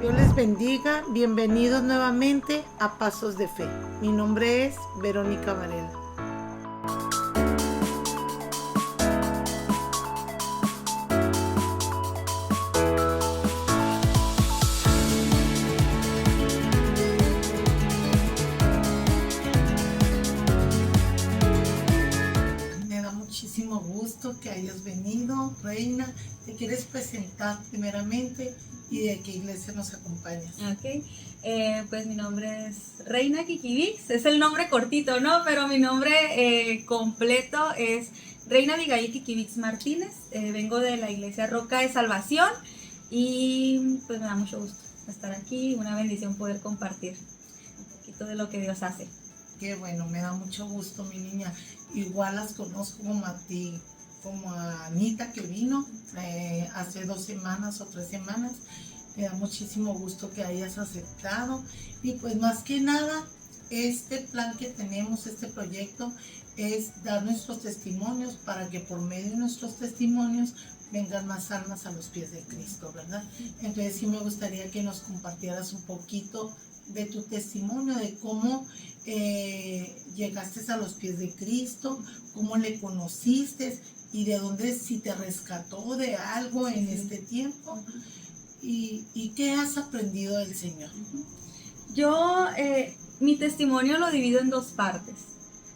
Dios les bendiga, bienvenidos nuevamente a Pasos de Fe. Mi nombre es Verónica Varela. Me da muchísimo gusto que hayas venido, Reina. ¿Te quieres presentar primeramente y de qué iglesia nos acompañas? Ok, pues mi nombre es Reina Kikivix, es el nombre cortito, ¿no? Pero mi nombre completo es Reina Abigail Kikivix Martínez. Vengo de la iglesia Roca de Salvación y pues me da mucho gusto estar aquí, una bendición poder compartir un poquito de lo que Dios hace. Qué bueno, me da mucho gusto, mi niña. Igual las conozco como a ti, como a Anita, que vino hace 2 semanas o 3 semanas. Me da muchísimo gusto que hayas aceptado. Y pues más que nada, este plan que tenemos, este proyecto, es dar nuestros testimonios para que por medio de nuestros testimonios vengan más almas a los pies de Cristo, ¿verdad? Entonces sí me gustaría que nos compartieras un poquito de tu testimonio, de cómo llegaste a los pies de Cristo, cómo le conociste y de dónde, si te rescató de algo en este tiempo y qué has aprendido del Señor. Yo, mi testimonio lo divido en 2 partes.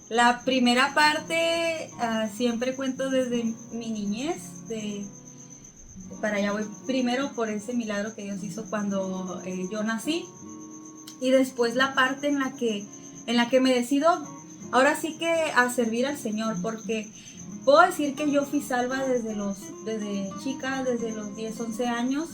La primera parte, siempre cuento desde mi niñez, para allá voy primero por ese milagro que Dios hizo cuando yo nací, y después la parte en la que me decido ahora sí que a servir al Señor, porque puedo decir que yo fui salva desde chica, desde los 10, 11 años.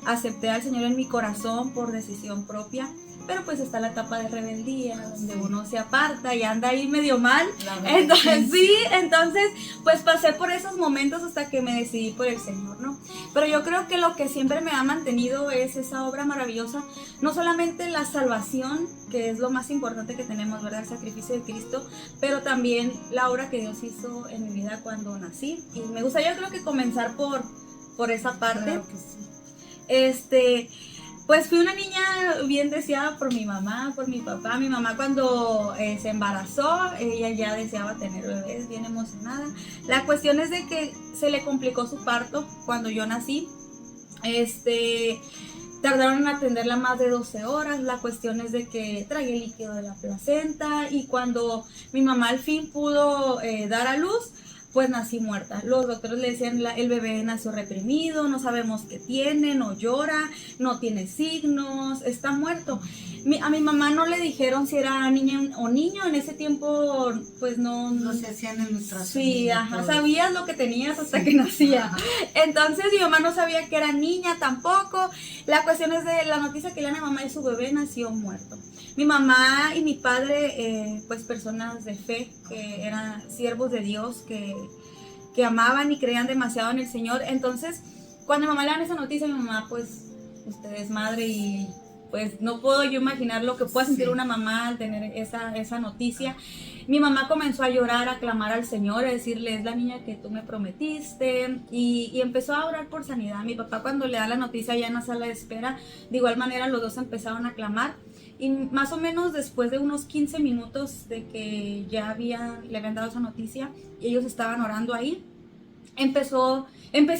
Acepté al Señor en mi corazón por decisión propia, pero pues está la etapa de rebeldía, donde uno se aparta y anda ahí medio mal. Entonces pues pasé por esos momentos hasta que me decidí por el Señor, ¿no? Pero yo creo que lo que siempre me ha mantenido es esa obra maravillosa, no solamente la salvación, que es lo más importante que tenemos, ¿verdad? El sacrificio de Cristo, pero también la obra que Dios hizo en mi vida cuando nací. Y me gustaría, yo creo que comenzar por esa parte. Claro que sí. Pues fui una niña bien deseada por mi mamá, por mi papá. Mi mamá cuando se embarazó, ella ya deseaba tener bebés, bien emocionada. La cuestión es de que se le complicó su parto cuando yo nací. Tardaron en atenderla más de 12 horas. La cuestión es de que tragué líquido de la placenta y cuando mi mamá al fin pudo dar a luz, pues nací muerta. Los doctores le decían, el bebé nació reprimido, no sabemos qué tiene, no llora, no tiene signos, está muerto. A mi mamá no le dijeron si era niña o niño, en ese tiempo pues no se hacían en nuestras Sí, sabías lo que tenías hasta que nacía. Ajá. Entonces mi mamá no sabía que era niña tampoco. La cuestión es de la noticia que le dan a mi mamá y su bebé nació muerto. Mi mamá y mi padre, pues personas de fe, que eran siervos de Dios, que amaban y creían demasiado en el Señor. Entonces, cuando a mi mamá le dan esa noticia, mi mamá, pues, usted es madre y pues no puedo yo imaginar lo que pueda sentir una mamá al tener esa noticia. Mi mamá comenzó a llorar, a clamar al Señor, a decirle, es la niña que tú me prometiste, y empezó a orar por sanidad. Mi papá cuando le da la noticia ya en la sala de espera, de igual manera los dos empezaron a clamar. Y más o menos después de unos 15 minutos de que ya le habían dado esa noticia y ellos estaban orando ahí, empecé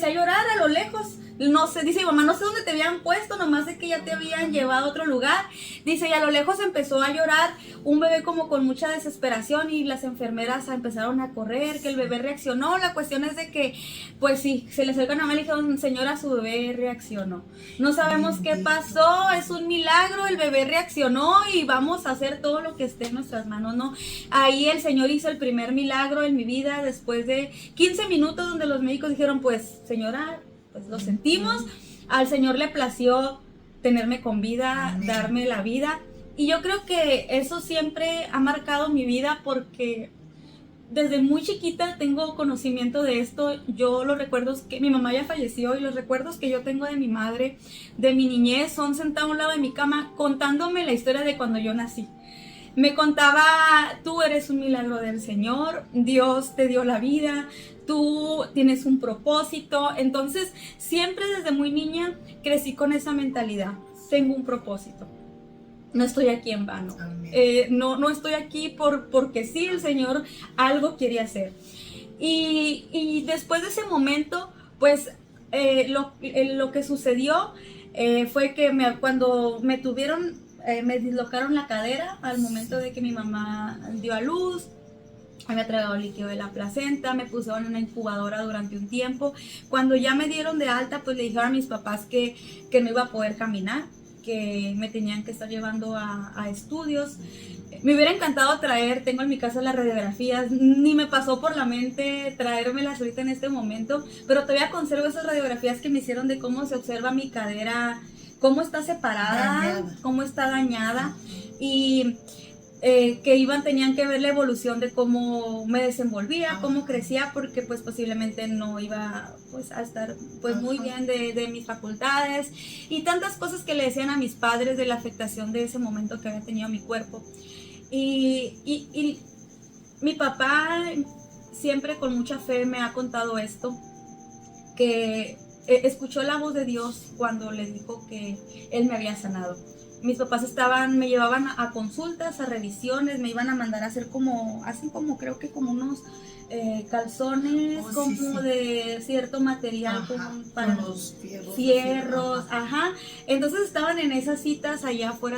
a llorar a lo lejos. No sé, dice mi mamá, no sé dónde te habían puesto, nomás de que ya te habían llevado a otro lugar. Dice, y a lo lejos empezó a llorar un bebé como con mucha desesperación y las enfermeras empezaron a correr, que el bebé reaccionó. La cuestión es de que, pues sí, se le acercan a mamá y le dijeron, señora, su bebé reaccionó. No sabemos qué pasó, es un milagro, el bebé reaccionó y vamos a hacer todo lo que esté en nuestras manos, ¿no? Ahí el Señor hizo el primer milagro en mi vida después de 15 minutos donde los médicos dijeron, pues, señora, pues lo sentimos, al Señor le plació tenerme con vida, amén, darme la vida, y yo creo que eso siempre ha marcado mi vida porque desde muy chiquita tengo conocimiento de esto. Yo los recuerdos que mi mamá ya falleció y los recuerdos que yo tengo de mi madre, de mi niñez, son sentada a un lado de mi cama contándome la historia de cuando yo nací. Me contaba, tú eres un milagro del Señor, Dios te dio la vida, tú tienes un propósito. Entonces siempre desde muy niña crecí con esa mentalidad. tengo un propósito. No estoy aquí en vano. No estoy aquí porque sí, el Señor algo quiere hacer. Y después de ese momento, pues lo que sucedió fue que cuando me tuvieron, me dislocaron la cadera al momento de que mi mamá dio a luz. Me había tragado líquido de la placenta, me pusieron en una incubadora durante un tiempo. Cuando ya me dieron de alta, pues le dijeron a mis papás que no iba a poder caminar, que me tenían que estar llevando a estudios. Me hubiera encantado tengo en mi casa las radiografías, ni me pasó por la mente traérmelas ahorita en este momento, pero todavía conservo esas radiografías que me hicieron de cómo se observa mi cadera, cómo está separada, cómo está dañada, y tenían que ver la evolución de cómo me desenvolvía, cómo crecía, porque pues posiblemente no iba pues a estar pues muy bien de mis facultades, y tantas cosas que le decían a mis padres de la afectación de ese momento que había tenido mi cuerpo. Y mi papá siempre con mucha fe me ha contado esto, que escuchó la voz de Dios cuando le dijo que Él me había sanado. Mis papás me llevaban a consultas, a revisiones, me iban a mandar a hacer hacen como creo que como unos calzones, de cierto material, para con los fierros, Entonces estaban en esas citas allá afuera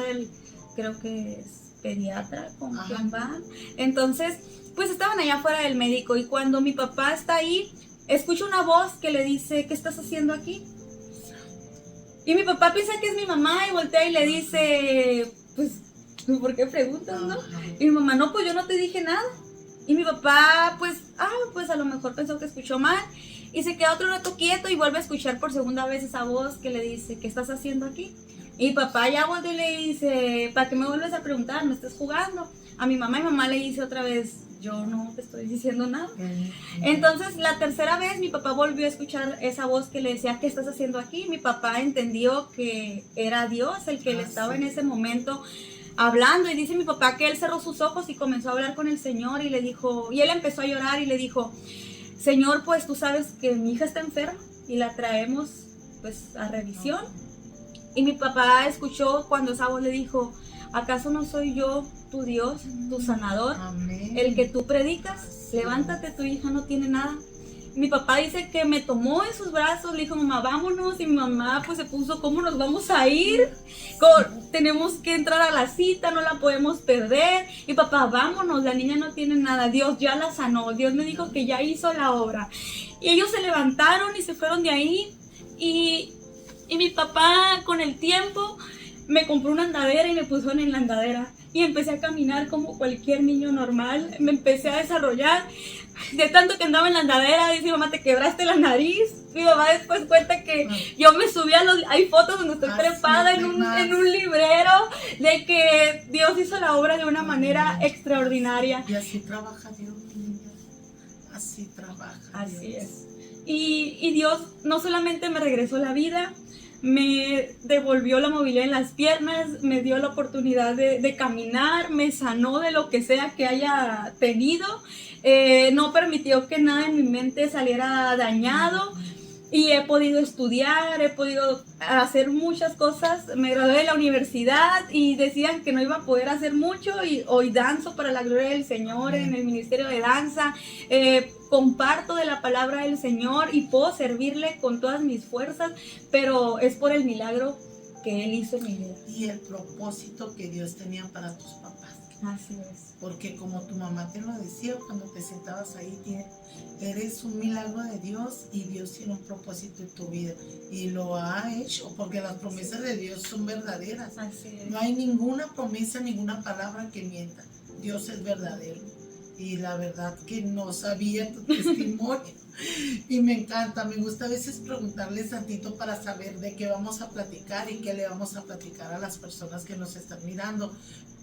creo que es pediatra con quien van. Entonces, pues estaban allá afuera del médico, y cuando mi papá está ahí, escucho una voz que le dice: ¿qué estás haciendo aquí? Y mi papá piensa que es mi mamá y voltea y le dice: pues, ¿por qué preguntas, no? Y mi mamá: no, pues yo no te dije nada. Y mi papá, pues a lo mejor pensó que escuchó mal, y se queda otro rato quieto y vuelve a escuchar por segunda vez esa voz que le dice: ¿qué estás haciendo aquí? Y papá ya voltea y le dice: ¿para qué me vuelves a preguntar? ¿Me estás jugando? A mi mamá le dice otra vez: yo no te estoy diciendo nada. Entonces la tercera vez mi papá volvió a escuchar esa voz que le decía: ¿qué estás haciendo aquí? Mi papá entendió que era Dios el que le estaba en ese momento hablando, y dice mi papá que él cerró sus ojos y comenzó a hablar con el Señor, y le dijo, y él empezó a llorar y le dijo: Señor, pues tú sabes que mi hija está enferma y la traemos pues a revisión. Y mi papá escuchó cuando esa voz le dijo: ¿acaso no soy yo tu Dios, tu sanador, el que tú predicas? Levántate, tu hija no tiene nada. Mi papá dice que me tomó en sus brazos, le dijo: mamá, vámonos. Y mi mamá pues se puso: ¿cómo nos vamos a ir? Tenemos que entrar a la cita, no la podemos perder. Y papá: vámonos, la niña no tiene nada, Dios ya la sanó, Dios me dijo que ya hizo la obra. Y ellos se levantaron y se fueron de ahí. Y mi papá, con el tiempo, me compró una andadera y me puso en la andadera. Y empecé a caminar como cualquier niño normal. Me empecé a desarrollar. De tanto que andaba en la andadera, dice: mamá, te quebraste la nariz. Mi mamá después cuenta que yo me subí hay fotos donde estoy trepada en un librero, de que Dios hizo la obra de una manera extraordinaria. Y así trabaja Dios, niña. Así trabaja Dios. Así es. Y Dios no solamente me regresó la vida, me devolvió la movilidad en las piernas, me dio la oportunidad de caminar, me sanó de lo que sea que haya tenido, no permitió que nada en mi mente saliera dañado, y he podido estudiar, he podido hacer muchas cosas. Me gradué de la universidad y decían que no iba a poder hacer mucho, y hoy danzo para la gloria del Señor en el ministerio de danza. Comparto de la palabra del Señor y puedo servirle con todas mis fuerzas, pero es por el milagro que Él hizo en mi vida. Y el propósito que Dios tenía para tus papás. Así es. Porque como tu mamá te lo decía cuando te sentabas ahí, eres un milagro de Dios, y Dios tiene un propósito en tu vida y lo ha hecho, porque las promesas de Dios son verdaderas. Así es. No hay ninguna promesa, ninguna palabra que mienta. Dios es verdadero. Y la verdad que no sabía tu testimonio y me encanta, me gusta a veces preguntarles tantito para saber de qué vamos a platicar y qué le vamos a platicar a las personas que nos están mirando,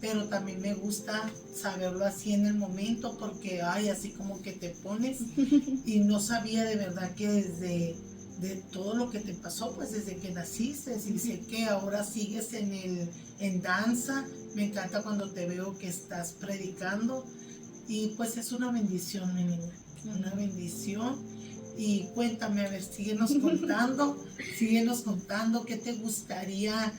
pero también me gusta saberlo así en el momento, porque así como que te pones, y no sabía de verdad que de todo lo que te pasó, pues desde que naciste, y sé que ahora sigues en danza. Me encanta cuando te veo que estás predicando. Y pues es una bendición, mi niña, una bendición. Y cuéntame, a ver, síguenos contando qué te gustaría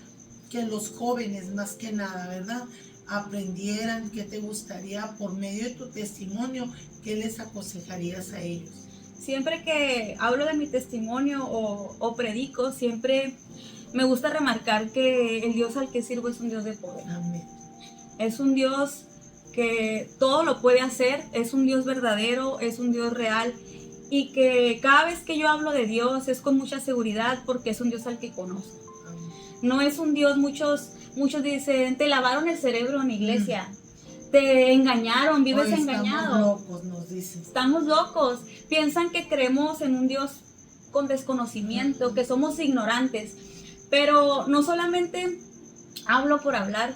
que los jóvenes más que nada, ¿verdad?, aprendieran? ¿Qué te gustaría por medio de tu testimonio? ¿Qué les aconsejarías a ellos? Siempre que hablo de mi testimonio o predico, siempre me gusta remarcar que el Dios al que sirvo es un Dios de poder. Amén. Es un Dios que todo lo puede hacer, es un Dios verdadero, es un Dios real, y que cada vez que yo hablo de Dios es con mucha seguridad porque es un Dios al que conozco. Amén. No es un Dios, muchos dicen, te lavaron el cerebro en la iglesia, te engañaron, vives Hoy engañado. Estamos locos, nos dicen. Estamos locos, piensan que creemos en un Dios con desconocimiento, que somos ignorantes, pero no solamente hablo por hablar,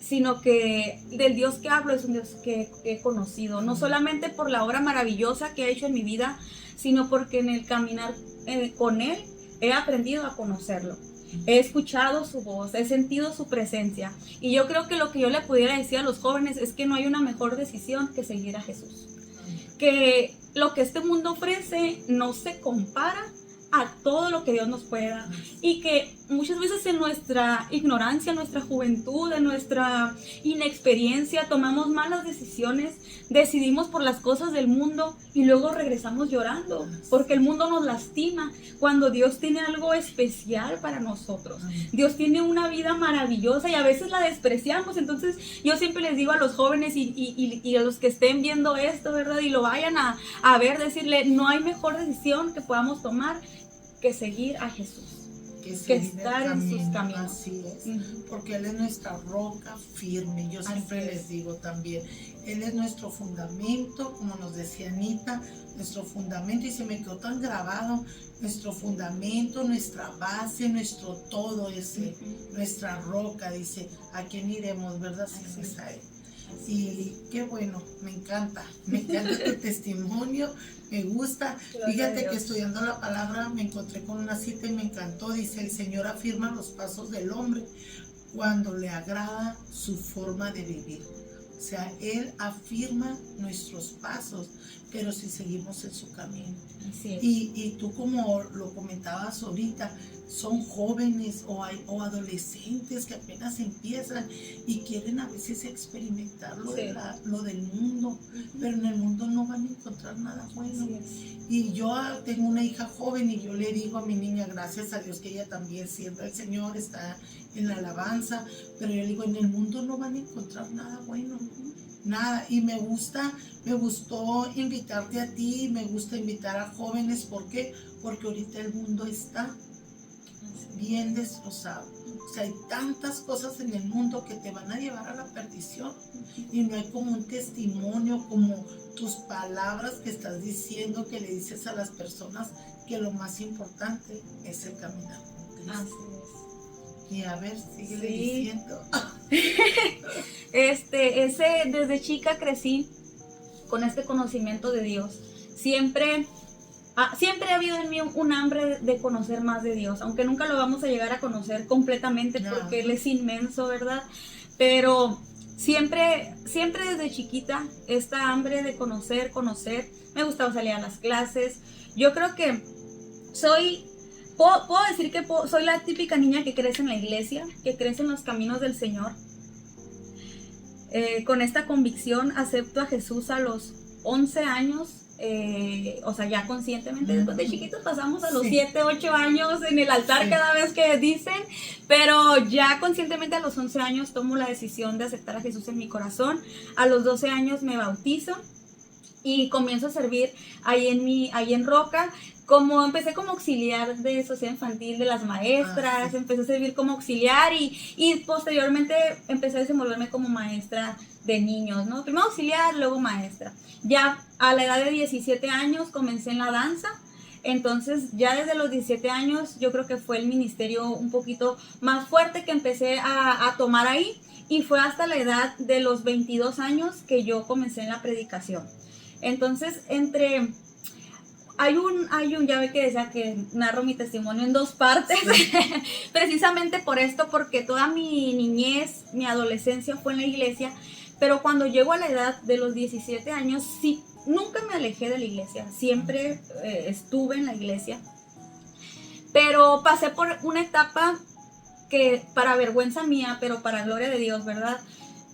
sino que del Dios que hablo es un Dios que he conocido, no solamente por la obra maravillosa que ha hecho en mi vida, sino porque en el caminar con Él he aprendido a conocerlo. He escuchado su voz, he sentido su presencia, y yo creo que lo que yo le pudiera decir a los jóvenes es que no hay una mejor decisión que seguir a Jesús. Que lo que este mundo ofrece no se compara a todo lo que Dios nos puede dar, y que muchas veces en nuestra ignorancia, en nuestra juventud, en nuestra inexperiencia tomamos malas decisiones, decidimos por las cosas del mundo y luego regresamos llorando porque el mundo nos lastima, cuando Dios tiene algo especial para nosotros. Dios tiene una vida maravillosa y a veces la despreciamos. Entonces yo siempre les digo a los jóvenes y a los que estén viendo esto, ¿verdad?, y lo vayan a ver, decirle, no hay mejor decisión que podamos tomar que seguir a Jesús, que estar en sus caminos. Así es, porque Él es nuestra roca firme. Yo siempre les digo también, Él es nuestro fundamento, como nos decía Anita, nuestro fundamento, y se me quedó tan grabado, nuestro fundamento, nuestra base, nuestro todo es Él, nuestra roca. Dice, ¿a quién iremos, verdad? Si no es a Él. Y qué bueno, me encanta tu testimonio, me gusta. Fíjate que estudiando la palabra me encontré con una cita y me encantó. Dice, el Señor afirma los pasos del hombre cuando le agrada su forma de vivir. O sea, Él afirma nuestros pasos, pero si seguimos en su camino. Y tú, como lo comentabas ahorita, son jóvenes o adolescentes que apenas empiezan y quieren a veces experimentar lo del mundo, pero en el mundo no van a encontrar nada bueno. Y yo tengo una hija joven y yo le digo a mi niña, gracias a Dios que ella también sirve al Señor, está en la alabanza, pero yo le digo, en el mundo no van a encontrar nada bueno. Nada. Y me gustó invitarte a ti, me gusta invitar a jóvenes. ¿Por qué? Porque ahorita el mundo está bien destrozado. O sea, hay tantas cosas en el mundo que te van a llevar a la perdición, y no hay como un testimonio, como tus palabras que estás diciendo, que le dices a las personas que lo más importante es el caminar con Cristo. Así es. Y a ver, síguele diciendo. Desde chica crecí con este conocimiento de Dios. Siempre ha habido en mí un hambre de conocer más de Dios, aunque nunca lo vamos a llegar a conocer completamente porque Él es inmenso, ¿verdad? Pero siempre desde chiquita, esta hambre de conocer, me gustaba salir a las clases. Yo creo que puedo decir que soy la típica niña que crece en la iglesia, que crece en los caminos del Señor. Con esta convicción acepto a Jesús a los 11 años, o sea, ya conscientemente. Después de chiquitos pasamos a los 7, 8 años en el altar cada vez que dicen, pero ya conscientemente a los 11 años tomo la decisión de aceptar a Jesús en mi corazón. A los 12 años me bautizo y comienzo a servir ahí en Roca. Empecé como auxiliar de sociedad infantil de las maestras, empecé a servir como auxiliar y posteriormente empecé a desenvolverme como maestra de niños, ¿no? Primero auxiliar, luego maestra. Ya a la edad de 17 años comencé en la danza. Entonces ya desde los 17 años yo creo que fue el ministerio un poquito más fuerte que empecé a tomar ahí, y fue hasta la edad de los 22 años que yo comencé en la predicación. Entonces hay un, ya ve que decía que narro mi testimonio en 2 partes, precisamente por esto, porque toda mi niñez, mi adolescencia fue en la iglesia, pero cuando llego a la edad de los 17 años, sí, nunca me alejé de la iglesia, siempre estuve en la iglesia, pero pasé por una etapa que para vergüenza mía, pero para gloria de Dios, ¿verdad?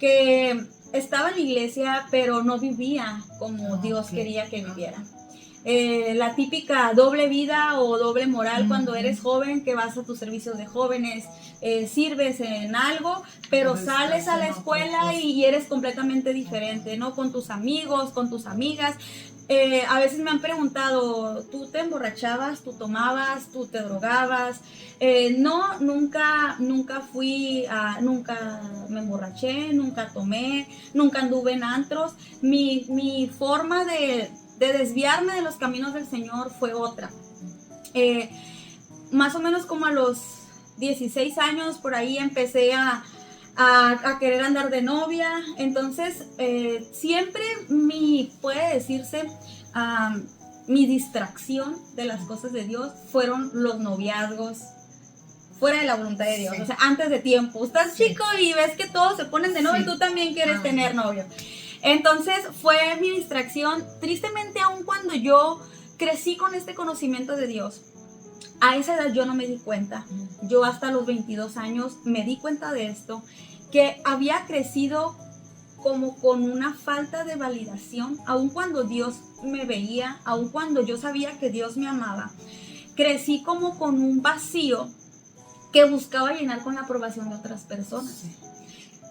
Que estaba en la iglesia, pero no vivía como Dios quería que viviera. La típica doble vida o doble moral cuando eres joven, que vas a tus servicios de jóvenes, sirves en algo, pero sales a la escuela y eres completamente diferente, ¿no? Con tus amigos, con tus amigas. A veces me han preguntado, ¿tú te emborrachabas, tú tomabas, tú te drogabas? No, nunca me emborraché, nunca tomé, nunca anduve en antros. Mi forma de desviarme de los caminos del Señor fue otra. Más o menos como a los 16 años, por ahí empecé a querer andar de novia. Entonces, siempre puede decirse, mi distracción de las cosas de Dios fueron los noviazgos fuera de la voluntad de Dios, o sea, antes de tiempo. Estás chico y ves que todos se ponen de novio y tú también quieres tener novio. Entonces fue mi distracción. Tristemente, aun cuando yo crecí con este conocimiento de Dios, a esa edad yo no me di cuenta. Yo hasta los 22 años me di cuenta de esto, que había crecido como con una falta de validación, aun cuando Dios me veía, aun cuando yo sabía que Dios me amaba. Crecí como con un vacío que buscaba llenar con la aprobación de otras personas.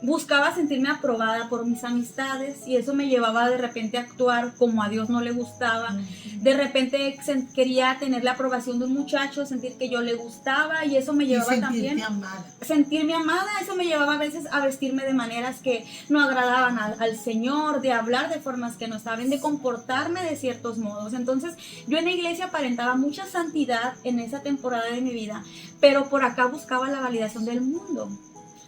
Buscaba sentirme aprobada por mis amistades y eso me llevaba de repente a actuar como a Dios no le gustaba. De repente quería tener la aprobación de un muchacho, sentir que yo le gustaba y eso me llevaba también a sentirme amada. Eso me llevaba a veces a vestirme de maneras que no agradaban al Señor, de hablar de formas que no saben, de comportarme de ciertos modos. Entonces yo en la iglesia aparentaba mucha santidad en esa temporada de mi vida, pero por acá buscaba la validación del mundo.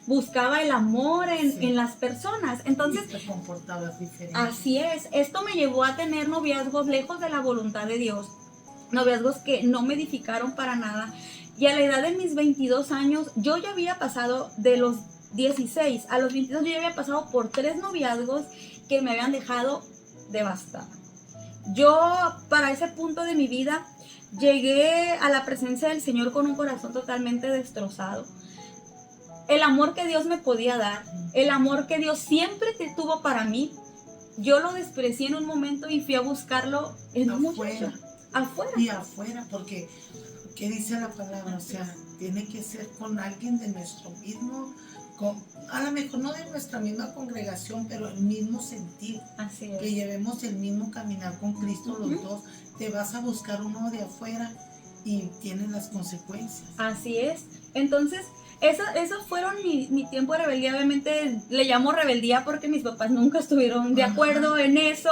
Buscaba el amor en las personas. Entonces, y te comportabas diferente. Así es. Esto me llevó a tener noviazgos lejos de la voluntad de Dios. Noviazgos que no me edificaron para nada. Y a la edad de mis 22 años, yo ya había pasado de los 16 a los 22, yo ya había pasado por 3 noviazgos que me habían dejado devastada. Yo, para ese punto de mi vida, llegué a la presencia del Señor con un corazón totalmente destrozado. El amor que Dios me podía dar, el amor que Dios siempre tuvo para mí, yo lo desprecié en un momento y fui a buscarlo en un muchacho. Afuera. Y afuera, porque, ¿qué dice la palabra? O sea, tiene que ser con alguien de nuestro mismo, a lo mejor no de nuestra misma congregación, pero el mismo sentir. Así es. Que llevemos el mismo caminar con Cristo los dos. Te vas a buscar uno de afuera y tienen las consecuencias. Así es. Entonces, esos fueron mi tiempo de rebeldía. Obviamente le llamo rebeldía porque mis papás nunca estuvieron de acuerdo en eso.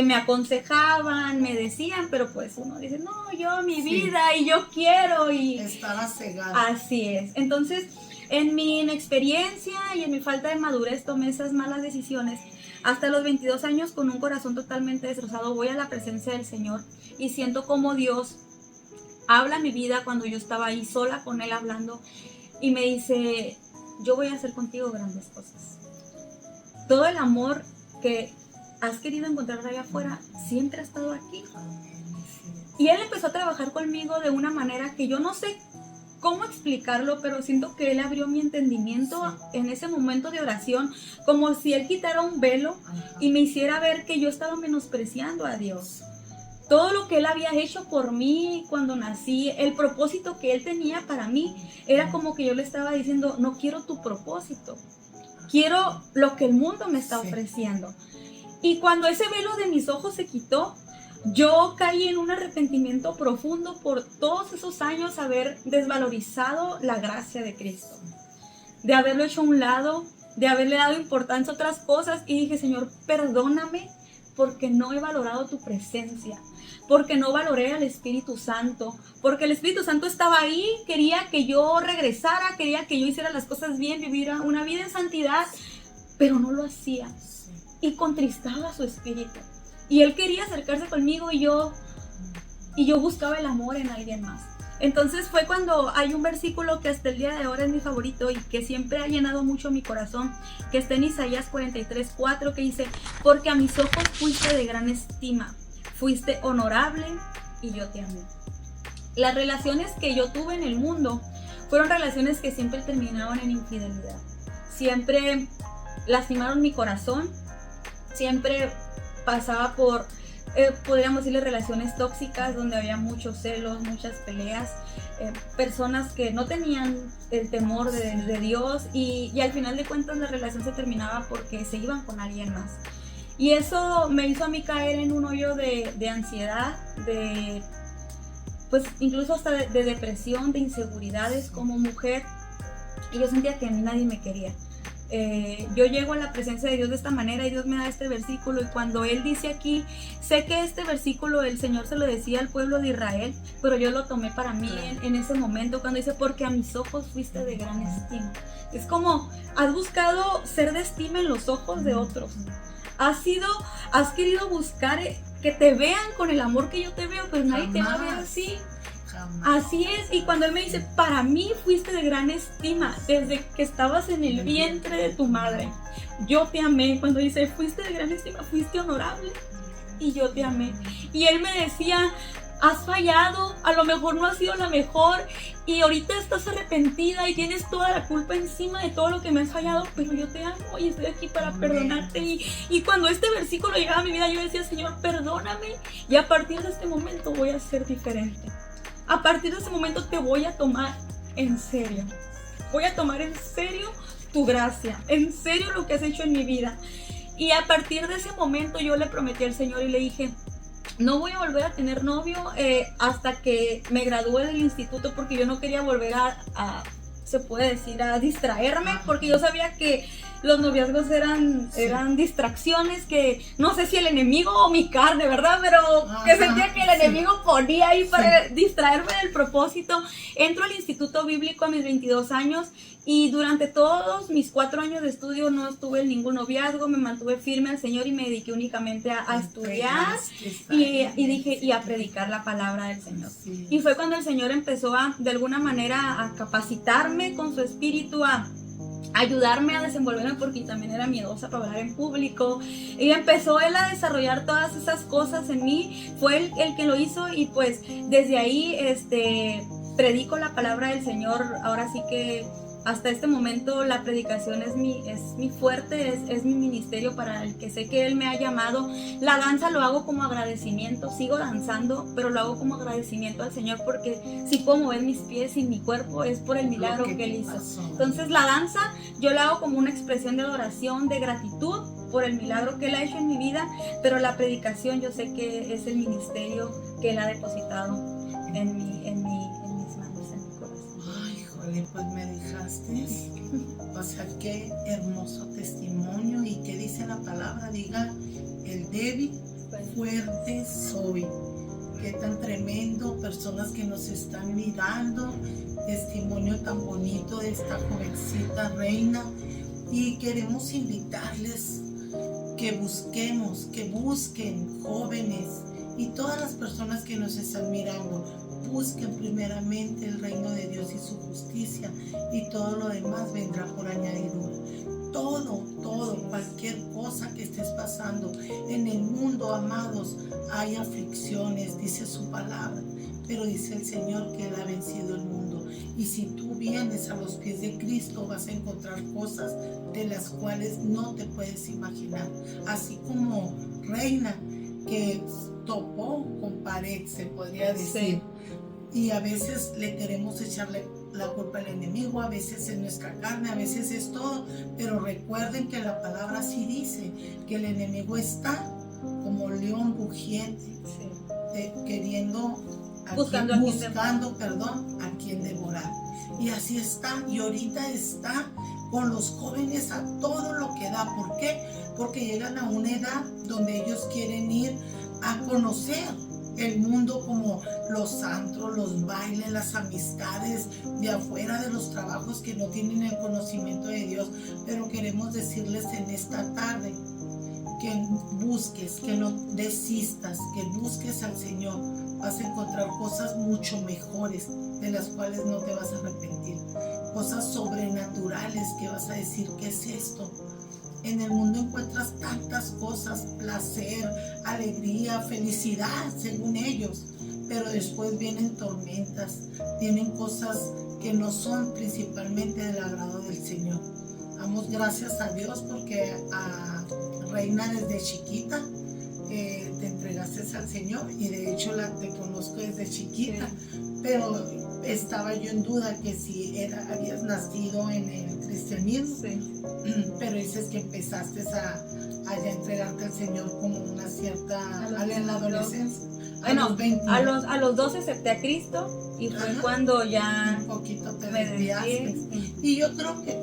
Me aconsejaban, me decían, pero pues uno dice, no, yo mi vida y yo quiero. Y estaba cegada. Así es. Entonces, en mi inexperiencia y en mi falta de madurez tomé esas malas decisiones. Hasta los 22 años, con un corazón totalmente destrozado, voy a la presencia del Señor y siento como Dios habla a mi vida cuando yo estaba ahí sola con Él hablando. Y me dice, yo voy a hacer contigo grandes cosas. Todo el amor que has querido encontrar allá afuera siempre ha estado aquí. Y Él empezó a trabajar conmigo de una manera que yo no sé cómo explicarlo, pero siento que Él abrió mi entendimiento en ese momento de oración, como si Él quitara un velo y me hiciera ver que yo estaba menospreciando a Dios. Todo lo que Él había hecho por mí cuando nací, el propósito que Él tenía para mí, era como que yo le estaba diciendo, no quiero tu propósito, quiero lo que el mundo me está ofreciendo. Y cuando ese velo de mis ojos se quitó, yo caí en un arrepentimiento profundo por todos esos años haber desvalorizado la gracia de Cristo, de haberlo hecho a un lado, de haberle dado importancia a otras cosas. Y dije, Señor, perdóname porque no he valorado tu presencia, porque no valoré al Espíritu Santo, porque el Espíritu Santo estaba ahí, quería que yo regresara, quería que yo hiciera las cosas bien, viviera una vida en santidad, pero no lo hacía y contristaba a su Espíritu. Y Él quería acercarse conmigo y yo buscaba el amor en alguien más. Entonces fue cuando hay un versículo que hasta el día de ahora es mi favorito y que siempre ha llenado mucho mi corazón, que está en Isaías 43:4, que dice, porque a mis ojos fuiste de gran estima, fuiste honorable y yo te amé. Las relaciones que yo tuve en el mundo fueron relaciones que siempre terminaban en infidelidad. Siempre lastimaron mi corazón, siempre pasaba por, podríamos decirle, relaciones tóxicas donde había muchos celos, muchas peleas, personas que no tenían el temor de Dios y al final de cuentas la relación se terminaba porque se iban con alguien más. Y eso me hizo a mí caer en un hoyo de ansiedad, pues incluso hasta de depresión, de inseguridades como mujer. Y yo sentía que a mí nadie me quería. Yo llego a la presencia de Dios de esta manera y Dios me da este versículo, y cuando Él dice aquí, sé que este versículo el Señor se lo decía al pueblo de Israel, pero yo lo tomé para mí en ese momento cuando dice, porque a mis ojos fuiste de gran estima. Es como, has buscado ser de estima en los ojos de otros. Has querido buscar que te vean con el amor que yo te veo, pero nadie te va a ver así. Así es, y cuando Él me dice, para mí fuiste de gran estima, desde que estabas en el vientre de tu madre, yo te amé. Cuando dice, fuiste de gran estima, fuiste honorable, y yo te amé. Y Él me decía, has fallado, a lo mejor no has sido la mejor, y ahorita estás arrepentida y tienes toda la culpa encima de todo lo que me has fallado, pero yo te amo y estoy aquí para perdonarte. Y cuando este versículo llegaba a mi vida, yo decía, Señor, perdóname, y a partir de este momento voy a ser diferente. A partir de ese momento te voy a tomar en serio. Voy a tomar en serio tu gracia, en serio lo que has hecho en mi vida. Y a partir de ese momento yo le prometí al Señor y le dije, no voy a volver a tener novio hasta que me gradúe del instituto, porque yo no quería volver se puede decir, a distraerme, porque yo sabía que los noviazgos eran distracciones que no sé si el enemigo o mi carne, ¿verdad? Pero que sentía que el enemigo ponía ahí para distraerme del propósito. Entro al instituto bíblico a mis 22 años y durante todos mis 4 años de estudio no estuve en ningún noviazgo, me mantuve firme al Señor y me dediqué únicamente a estudiar y a predicar la palabra del Señor. Y fue cuando el Señor empezó de alguna manera a capacitarme con su espíritu, a ayudarme a desenvolverme, porque también era miedosa para hablar en público, y empezó Él a desarrollar todas esas cosas en mí. Fue Él el que lo hizo, y pues desde ahí predico la palabra del Señor. Ahora sí que hasta este momento la predicación es mi fuerte, es mi ministerio para el que sé que Él me ha llamado. La danza lo hago como agradecimiento, sigo danzando, pero lo hago como agradecimiento al Señor, porque si puedo mover mis pies y mi cuerpo es por el milagro que Él hizo. Entonces la danza yo la hago como una expresión de adoración, de gratitud por el milagro que Él ha hecho en mi vida, pero la predicación yo sé que es el ministerio que Él ha depositado en mis manos, en mi corazón. Ay, jole, pues me dejaste, o sea, qué hermoso testimonio. Y que dice la palabra, diga, el débil, fuerte soy. Qué tan tremendo, personas que nos están mirando, testimonio tan bonito de esta jovencita Reina. Y queremos invitarles que busquen jóvenes y todas las personas que nos están mirando, busquen primeramente el reino de Dios y su justicia, y todo lo demás vendrá por añadidura. Todo, cualquier cosa que estés pasando en el mundo, amados, hay aflicciones, dice su palabra, pero dice el Señor que Él ha vencido el mundo. Y si tú vienes a los pies de Cristo, vas a encontrar cosas de las cuales no te puedes imaginar. Así como Reina, que topó con pared, se podría decir. Sí. Y a veces le queremos echarle la culpa al enemigo, a veces es nuestra carne, a veces es todo. Pero recuerden que la palabra sí dice que el enemigo está como león rugiente, buscando a quien devorar. Y así está, y ahorita está con los jóvenes a todo lo que da. ¿Por qué? Porque llegan a una edad donde ellos quieren ir a conocer el mundo, como los antros, los bailes, las amistades de afuera de los trabajos, que no tienen el conocimiento de Dios. Pero queremos decirles en esta tarde que busques, que no desistas, que busques al Señor. Vas a encontrar cosas mucho mejores, de las cuales no te vas a arrepentir. Cosas sobrenaturales que vas a decir, ¿qué es esto? En el mundo encuentras tantas cosas, placer, alegría, felicidad, según ellos. Pero después vienen tormentas, vienen cosas que no son principalmente del agrado del Señor. Damos gracias a Dios porque a Reina desde chiquita te entregaste al Señor, y de hecho te conozco desde chiquita, sí. Pero estaba yo en duda que si habías nacido en el cristianismo, sí. Pero dices que empezaste a ya entregarte al Señor como una cierta, en la adolescencia. Bueno, a los 12 acepté a Cristo y fue cuando ya un poquito te desviaste. Y yo creo que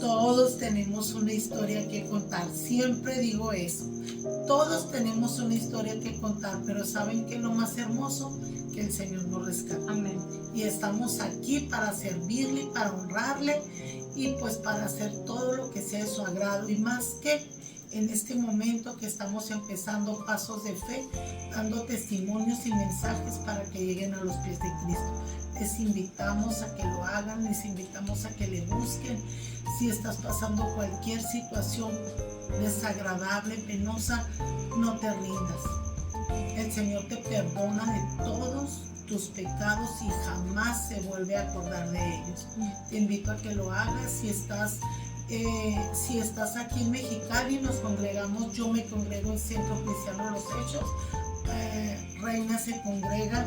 todos tenemos una historia que contar. Siempre digo eso. Todos tenemos una historia que contar, pero ¿saben qué es lo más hermoso? Que el Señor nos rescata. Amén. Y estamos aquí para servirle, para honrarle y pues para hacer todo lo que sea de su agrado, y más que en este momento que estamos empezando pasos de fe, dando testimonios y mensajes para que lleguen a los pies de Cristo. Les invitamos a que lo hagan, les invitamos a que le busquen. Si estás pasando cualquier situación desagradable, penosa, no te rindas. El Señor te perdona de todos tus pecados y jamás se vuelve a acordar de ellos. Te invito a que lo hagas. Si estás aquí en Mexicali, nos congregamos. Yo me congrego en Centro Cristiano Los Hechos. Reina se congrega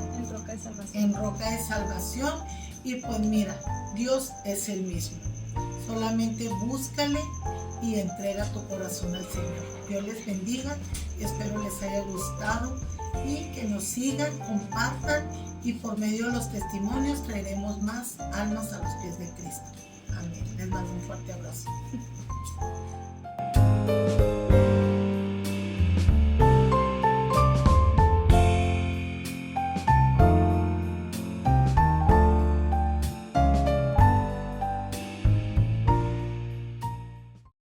en Roca de Salvación. Y pues mira, Dios es el mismo. Solamente búscale y entrega tu corazón al Señor. Dios les bendiga. Espero les haya gustado y que nos sigan, compartan, y por medio de los testimonios traeremos más almas a los pies de Cristo. Amén. Les mando un fuerte abrazo.